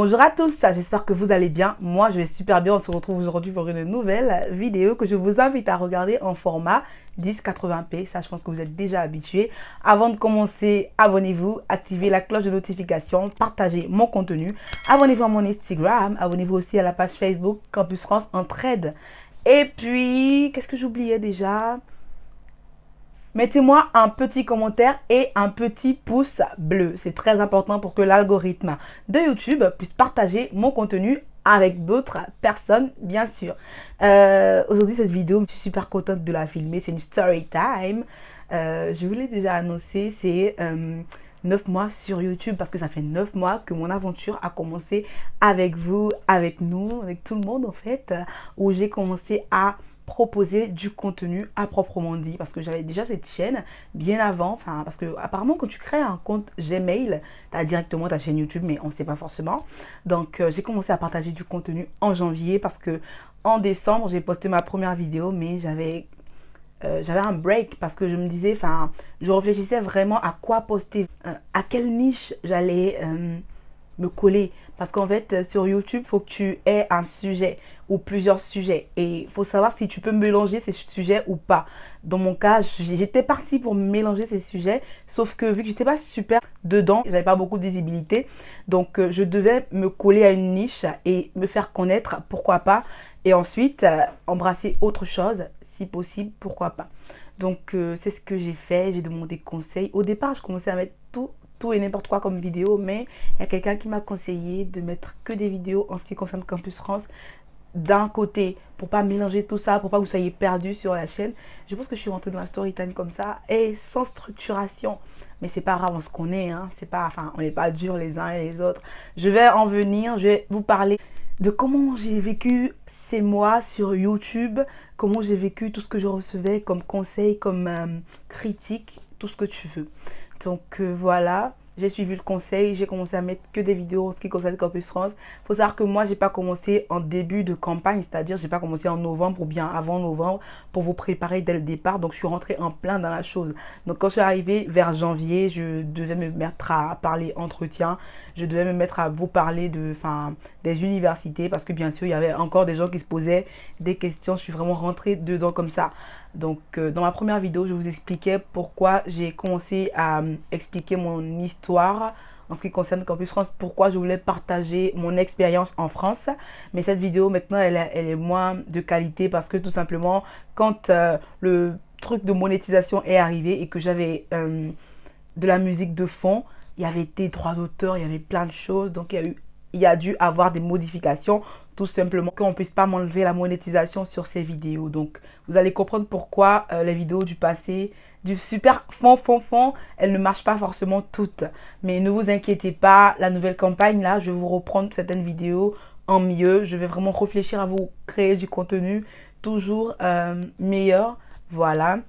Bonjour à tous, j'espère que vous allez bien. Moi, je vais super bien. On se retrouve aujourd'hui pour une nouvelle vidéo que je vous invite à regarder en format 1080p. Ça, je pense que vous êtes déjà habitués. Avant de commencer, abonnez-vous, activez la cloche de notification, partagez mon contenu. Abonnez-vous à mon Instagram, abonnez-vous aussi à la page Facebook Campus France Entraide. Et puis, qu'est-ce que j'oubliais déjà? Mettez-moi un petit commentaire et un petit pouce bleu. C'est très important pour que l'algorithme de YouTube puisse partager mon contenu avec d'autres personnes, bien sûr. Aujourd'hui, cette vidéo, je suis super contente de la filmer. C'est une story time. Je vous l'ai déjà annoncé, c'est 9 mois sur YouTube parce que ça fait 9 mois que mon aventure a commencé avec vous, avec nous, avec tout le monde en fait, où j'ai commencé à proposer du contenu à proprement dit parce que j'avais déjà cette chaîne bien avant, enfin parce que apparemment quand tu crées un compte Gmail, tu as directement ta chaîne YouTube mais on ne sait pas forcément. Donc j'ai commencé à partager du contenu en janvier parce que en décembre j'ai posté ma première vidéo mais j'avais un break parce que je me disais, enfin je réfléchissais vraiment à quoi poster, à quelle niche j'allais me coller. Parce qu'en fait, sur YouTube, il faut que tu aies un sujet ou plusieurs sujets. Et il faut savoir si tu peux mélanger ces sujets ou pas. Dans mon cas, j'étais partie pour mélanger ces sujets. Sauf que vu que j'étais pas super dedans, j'avais pas beaucoup de visibilité. Donc, je devais me coller à une niche et me faire connaître, pourquoi pas. Et ensuite, embrasser autre chose, si possible, pourquoi pas. Donc, c'est ce que j'ai fait. J'ai demandé conseil. Au départ, je commençais à mettre tout et n'importe quoi comme vidéo, mais il y a quelqu'un qui m'a conseillé de mettre que des vidéos en ce qui concerne Campus France d'un côté pour pas mélanger tout ça, pour pas que vous soyez perdus sur la chaîne. Je pense que je suis rentrée dans la story time comme ça et sans structuration, mais c'est pas grave, on se connaît, hein. C'est pas, enfin, on n'est pas durs les uns et les autres. Je vais en venir, je vais vous parler de comment j'ai vécu ces mois sur YouTube, comment j'ai vécu tout ce que je recevais comme conseil, comme critique, tout ce que tu veux. Donc voilà, j'ai suivi le conseil, j'ai commencé à mettre que des vidéos en ce qui concerne Campus France. Il faut savoir que moi, j'ai pas commencé en début de campagne, c'est-à-dire j'ai pas commencé en novembre ou bien avant novembre pour vous préparer dès le départ. Donc je suis rentrée en plein dans la chose. Donc quand je suis arrivée vers janvier, je devais me mettre à parler entretien, je devais me mettre à vous parler des universités parce que bien sûr, il y avait encore des gens qui se posaient des questions. Je suis vraiment rentrée dedans comme ça. Donc dans ma première vidéo, je vous expliquais pourquoi j'ai commencé à expliquer mon histoire en ce qui concerne Campus France, pourquoi je voulais partager mon expérience en France. Mais cette vidéo maintenant, elle est moins de qualité parce que tout simplement, quand le truc de monétisation est arrivé et que j'avais de la musique de fond, il y avait des droits d'auteur, il y avait plein de choses. Donc il y a dû avoir des modifications, tout simplement qu'on ne puisse pas m'enlever la monétisation sur ces vidéos. Donc vous allez comprendre pourquoi les vidéos du passé, du super fond, elles ne marchent pas forcément toutes. Mais ne vous inquiétez pas, la nouvelle campagne là, je vais vous reprendre certaines vidéos en mieux. Je vais vraiment réfléchir à vous créer du contenu toujours meilleur. Voilà.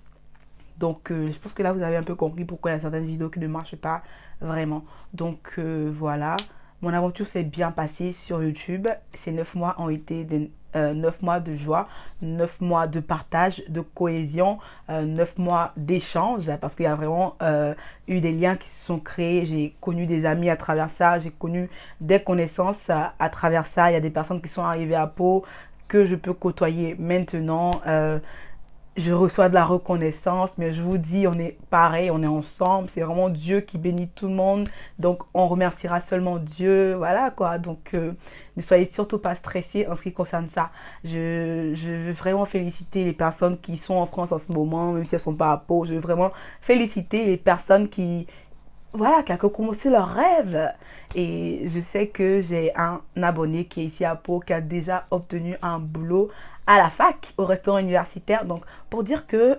Donc, je pense que là, vous avez un peu compris pourquoi il y a certaines vidéos qui ne marchent pas vraiment. Donc, voilà. Mon aventure s'est bien passée sur YouTube. Ces 9 mois ont été des 9 mois de joie, 9 mois de partage, de cohésion, 9 mois d'échange parce qu'il y a vraiment eu des liens qui se sont créés. J'ai connu des amis à travers ça, j'ai connu des connaissances à travers ça. Il y a des personnes qui sont arrivées à Pau que je peux côtoyer maintenant. Je reçois de la reconnaissance, mais je vous dis, on est pareil, on est ensemble. C'est vraiment Dieu qui bénit tout le monde. Donc, on remerciera seulement Dieu. Voilà, quoi. Donc, ne soyez surtout pas stressés en ce qui concerne ça. Je veux vraiment féliciter les personnes qui sont en France en ce moment, même si elles ne sont pas à Pau. Je veux vraiment féliciter les personnes qui ont commencé leur rêve. Et je sais que j'ai un abonné qui est ici à Pau, qui a déjà obtenu un boulot à la fac, au restaurant universitaire. Donc, pour dire que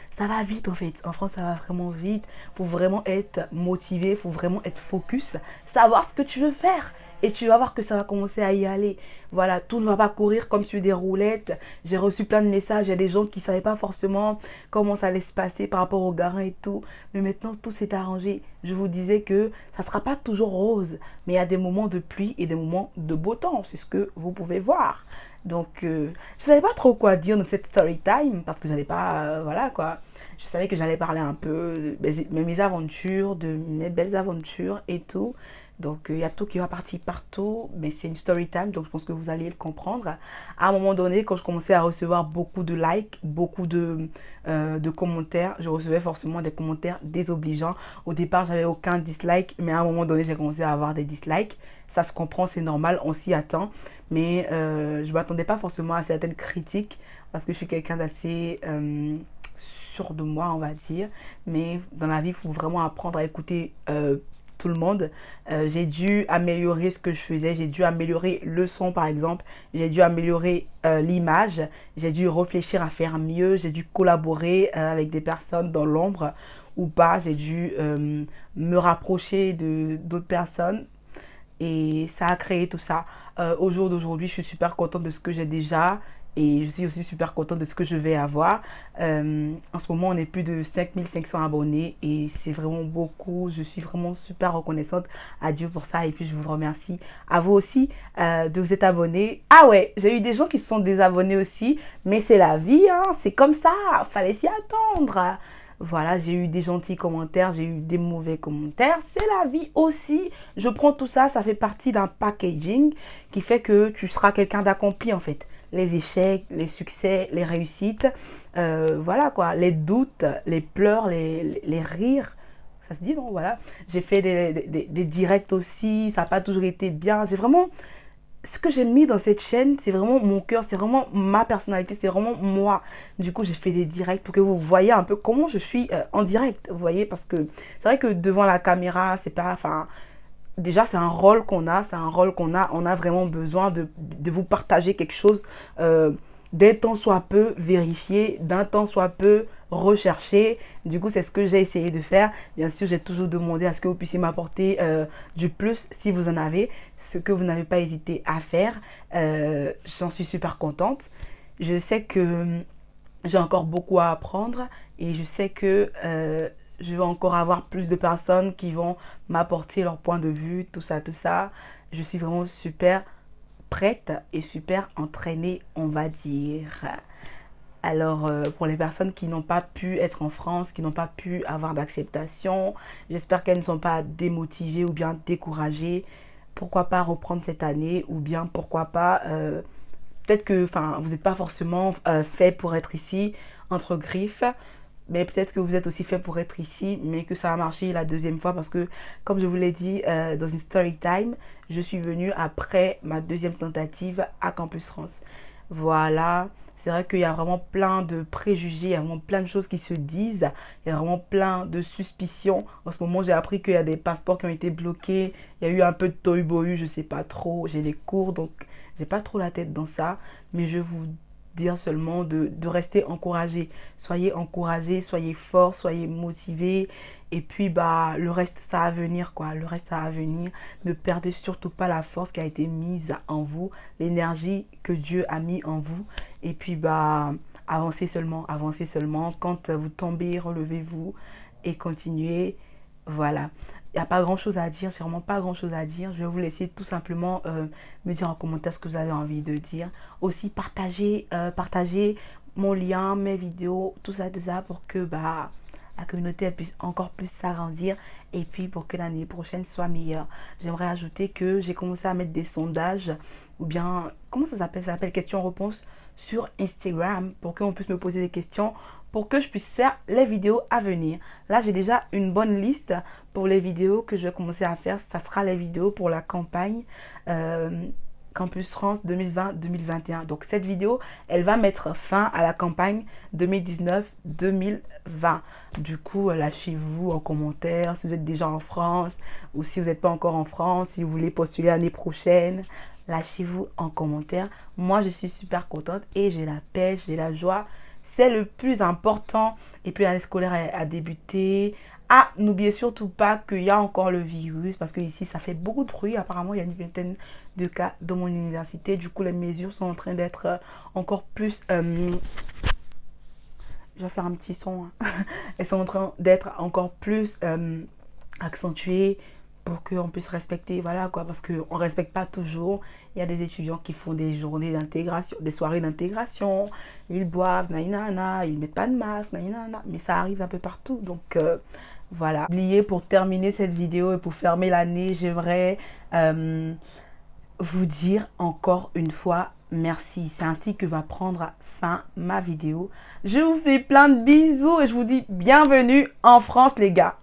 ça va vite en fait. En France, ça va vraiment vite. Il faut vraiment être motivé, il faut vraiment être focus, savoir ce que tu veux faire. Et tu vas voir que ça va commencer à y aller. Voilà, tout ne va pas courir comme sur des roulettes. J'ai reçu plein de messages. Il y a des gens qui ne savaient pas forcément comment ça allait se passer par rapport au garant et tout. Mais maintenant, tout s'est arrangé. Je vous disais que ça ne sera pas toujours rose. Mais il y a des moments de pluie et des moments de beau temps. C'est ce que vous pouvez voir. Donc, je ne savais pas trop quoi dire dans cette story time. Parce que j'allais pas... voilà quoi. Je savais que j'allais parler un peu de mes aventures, de mes belles aventures et tout. Donc, il y a tout qui va partir partout, mais c'est une story time, donc je pense que vous allez le comprendre. À un moment donné, quand je commençais à recevoir beaucoup de likes, beaucoup de commentaires, je recevais forcément des commentaires désobligeants. Au départ, j'avais aucun dislike, mais à un moment donné, j'ai commencé à avoir des dislikes. Ça se comprend, c'est normal, on s'y attend. Mais je ne m'attendais pas forcément à certaines critiques, parce que je suis quelqu'un d'assez sûr de moi, on va dire. Mais dans la vie, il faut vraiment apprendre à écouter tout le monde. J'ai dû améliorer ce que je faisais, j'ai dû améliorer le son par exemple, j'ai dû améliorer l'image, j'ai dû réfléchir à faire mieux, j'ai dû collaborer avec des personnes dans l'ombre ou pas, j'ai dû me rapprocher de d'autres personnes et ça a créé tout ça. Au jour d'aujourd'hui, je suis super contente de ce que j'ai déjà et je suis aussi super contente de ce que je vais avoir. En ce moment, on est plus de 5500 abonnés et c'est vraiment beaucoup. Je suis vraiment super reconnaissante à Dieu pour ça et puis je vous remercie à vous aussi de vous être abonnés. Ah ouais, j'ai eu des gens qui se sont désabonnés aussi, mais c'est la vie, hein, c'est comme ça, fallait s'y attendre. Voilà, j'ai eu des gentils commentaires, j'ai eu des mauvais commentaires. C'est la vie aussi. Je prends tout ça, ça fait partie d'un packaging qui fait que tu seras quelqu'un d'accompli en fait. Les échecs, les succès, les réussites, voilà quoi, les doutes, les pleurs, les rires. Ça se dit non, voilà. J'ai fait des directs aussi, ça n'a pas toujours été bien. J'ai vraiment ce que j'ai mis dans cette chaîne, c'est vraiment mon cœur, c'est vraiment ma personnalité, c'est vraiment moi. Du coup, j'ai fait des directs pour que vous voyez un peu comment je suis en direct, vous voyez, parce que c'est vrai que devant la caméra, c'est pas, enfin, déjà c'est un rôle qu'on a, on a vraiment besoin de vous partager quelque chose d'un temps soit peu vérifié, d'un temps soit peu recherché. Du coup, c'est ce que j'ai essayé de faire. Bien sûr, j'ai toujours demandé à ce que vous puissiez m'apporter du plus si vous en avez, ce que vous n'avez pas hésité à faire. J'en suis super contente. Je sais que j'ai encore beaucoup à apprendre et je sais que je vais encore avoir plus de personnes qui vont m'apporter leur point de vue, tout ça, tout ça. Je suis vraiment super prête et super entraînée, on va dire. Alors, pour les personnes qui n'ont pas pu être en France, qui n'ont pas pu avoir d'acceptation, j'espère qu'elles ne sont pas démotivées ou bien découragées. Pourquoi pas reprendre cette année ou bien pourquoi pas, peut-être que vous n'êtes pas forcément fait pour être ici, entre griffes, mais peut-être que vous êtes aussi fait pour être ici, mais que ça a marché la deuxième fois parce que, comme je vous l'ai dit dans une story time, je suis venue après ma deuxième tentative à Campus France. Voilà, c'est vrai qu'il y a vraiment plein de préjugés, il y a vraiment plein de choses qui se disent, il y a vraiment plein de suspicions. En ce moment, j'ai appris qu'il y a des passeports qui ont été bloqués, il y a eu un peu de tohu-bohu, je sais pas trop, j'ai des cours, donc j'ai pas trop la tête dans ça, mais je vous dire seulement de rester encouragé, soyez fort, soyez motivé et puis bah le reste ça va venir quoi, le reste ça va venir. Ne perdez surtout pas la force qui a été mise en vous, l'énergie que Dieu a mis en vous et puis bah avancez seulement, quand vous tombez, relevez-vous et continuez. Voilà. Il n'y a pas grand chose à dire, j'ai vraiment pas grand chose à dire. Je vais vous laisser tout simplement me dire en commentaire ce que vous avez envie de dire. Aussi, partagez mon lien, mes vidéos, tout ça pour que bah, la communauté elle puisse encore plus s'agrandir et puis pour que l'année prochaine soit meilleure. J'aimerais ajouter que j'ai commencé à mettre des sondages ou bien, comment ça s'appelle? Ça s'appelle questions-réponses sur Instagram pour qu'on puisse me poser des questions pour que je puisse faire les vidéos à venir. Là, j'ai déjà une bonne liste pour les vidéos que je vais commencer à faire. Ça sera les vidéos pour la campagne Campus France 2020-2021. Donc, cette vidéo, elle va mettre fin à la campagne 2019-2020. Du coup, lâchez-vous en commentaire si vous êtes déjà en France ou si vous n'êtes pas encore en France, si vous voulez postuler l'année prochaine. Lâchez-vous en commentaire. Moi, je suis super contente et j'ai la pêche, j'ai la joie. C'est le plus important. Et puis l'année scolaire a débuté. Ah, n'oubliez surtout pas qu'il y a encore le virus parce que ici ça fait beaucoup de bruit. Apparemment, il y a une vingtaine de cas dans mon université. Du coup, les mesures sont en train d'être encore plus... je vais faire un petit son. Hein. Elles sont en train d'être encore plus accentuées pour qu'on puisse respecter, voilà quoi, parce qu'on ne respecte pas toujours. Il y a des étudiants qui font des journées d'intégration, des soirées d'intégration, ils boivent, naïnana, ils ne mettent pas de masque, naïnana, mais ça arrive un peu partout. Donc Voilà. Oubliez, pour terminer cette vidéo et pour fermer l'année, j'aimerais vous dire encore une fois merci. C'est ainsi que va prendre fin ma vidéo. Je vous fais plein de bisous et je vous dis bienvenue en France les gars.